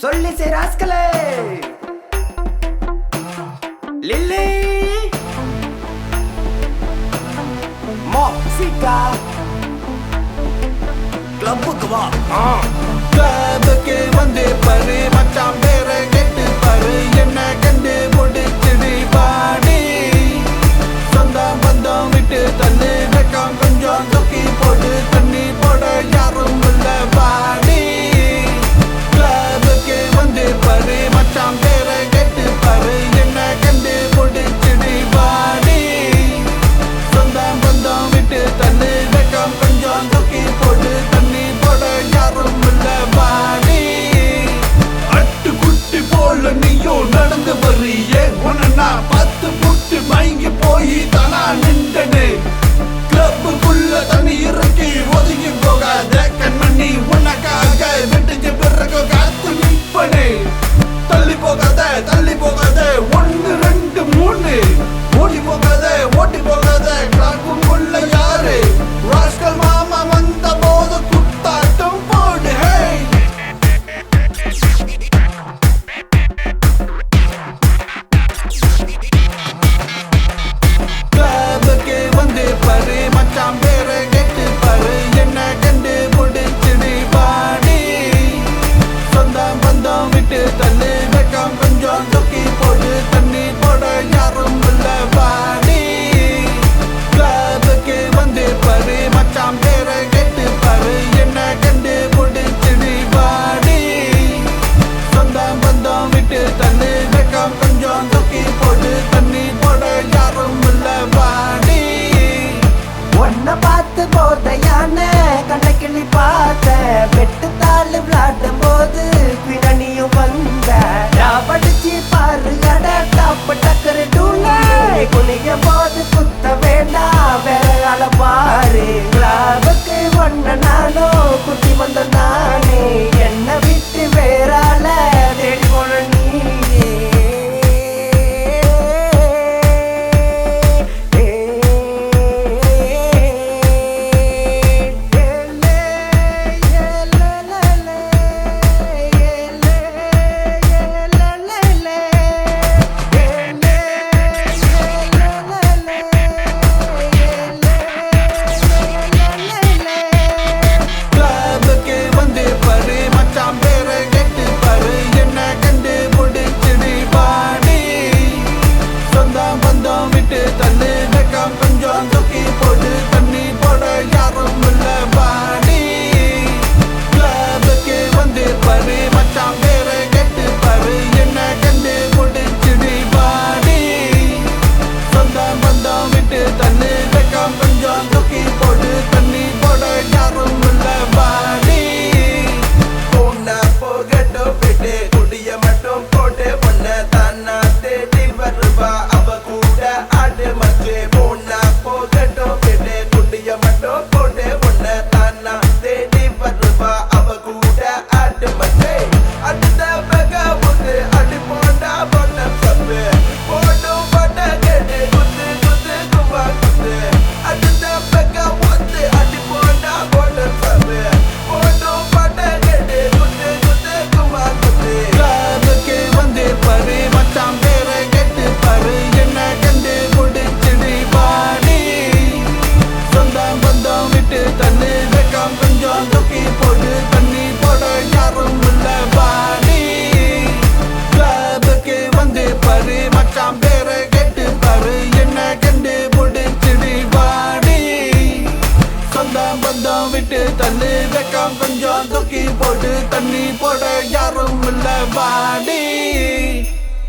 சொல்லி ராஸ்கலே லில்லி மோசிகா கிளப்புக்கு வா கிளப்புக்கு வந்து பாரு மச்சான் பேரை கேட்டு பாரு என்ன கண்டு முடிச்சிடு பாடி சொந்தம் பந்தம் விட்டு தள்ளு வெக்கம் கொஞ்சம் தூக்கி போட்டு தண்ணி போட யாரும் இல்ல பாடி கிளப்புக்கு வந்து பாரு மச்சான் பேரை கேட்டு பாரு என்ன கண்டு முடிச்சிடு பாடி சொந்தம் பந்தம் விட்டு தள்ளு வெக்கம் கொஞ்சம் தூக்கி போட்டு தண்ணி போட யாரும் இல்ல பாடி அட்டு குட்டி போல நீயும் நடந்து வர்றியே உன்னை நான் பத்து புட்டு மயங்கி போய் தானா நின்றனே கிளப்புக்குள்ள தண்ணி இறக்கி ஒதுங்கி போகாத கண்மணி உனக்காக விட்டுக்கு பிறகு காத்து நிற்பனே தள்ளி போகாத 1 2 3 ஓடி போகாத கிளப்புக்குள்ள யாரு ராஸ்கல் மாமா வந்த போது குத்தாட்டம் போடு ஹே கிளப்புக்கு வந்து பாரு மச்சான் பேரை கேட்டு பாரு என்ன கண்டு முடிச்சிடு பாடி சொந்தம் பந்தம் விட்டு தள்ளு வெக்கம் கொஞ்சம் தூக்கி போடு தண்ணி போட யாரும் இல்ல பாடி கிளப்புக்கு வந்து பாரு மச்சான் பேரை கேட்டு பாரு என்ன கண்டு முடிச்சிடு பாடி சொந்தம் பந்தம் விட்டு தள்ளு வெக்கம் கொஞ்சம் தூக்கி போடு தண்ணி போட யாரும் இல்ல பாடி உன்னை பார்த்து போதையான கண்ணக்கிளி பார்த்த வெட்டு தாள் விளையாடும் போது பின்னணியும் வந்த படிச்சு பாரு அட டப்பு டக்கரு டூலே குனிய போது குத்த வேண்டாம் வேற ஆள பாரு கிளாவுக்கு ஒன்ன நானும் குத்தி வந்த நானே என்ன விட்டு வேற ஆள தேடி போன கிளப்புக்கு வந்து பாரு மச்சான் பேரை கேட்டு பாரு என்ன கண்டு முடிச்சிடு பாடி சொந்தம் பந்தம் விட்டு தள்ளு வெக்கம் கொஞ்சம் தூக்கி போட்டு தண்ணி போட யாரும் இல்ல பாடி கிளப்புக்கு வந்து பாரு மச்சான் பேரை கேட்டு பாரு என்ன கண்டு முடிச்சிடு பாடி சொந்தம் பந்தம் விட்டு தள்ளு வெக்கம் கொஞ்சம் தூக்கி போட்டு தண்ணி போட யாரும் இல்ல பாடி பொண்ணா போகட்டும் விட்டு குடிய மட்டும் போட்டு பொண்ண தானா தேடி வருவா அவ கூட ஆடு மச்சு பொண்ணா போகட்டும் விட்டு குடிய மட்டும் போட்டு பொண்ண தானா தேடி வருவா அவ கூட ஆடு மச்சு அடுத்த பக போட்டு அடி போண்டா பொண்ண சப்பு போடும் பட்ட கேட்டு குத்து குத்து கும்பா குத்து அடுத்த பக போட்டு அடி போண்டா பொண்ண சப்பு போடும் பட்ட கேட்டு குத்து குத்து கும்பா குத்து கிளப்புக்கு வந்து பாரு மச்சான் பேரை கேட்டு பாரு என்ன கண்டு முடிச்சிடு பாடி சொந்தம் பந்தம் விட்டு தள்ளு வெக்கம் கொஞ்சம் தூக்கி போட்டு தண்ணி போட யாரும் இல்ல பாடி கிளப்புக்கு வந்து பாரு மச்சான் பேரை கேட்டு பாரு என்ன கண்டு முடிச்சிடு பாடி சொந்தம் பந்தம் விட்டு தள்ளு வெக்கம் கொஞ்சம் தூக்கி போட்டு தண்ணி போட யாரும் இல்ல பாடி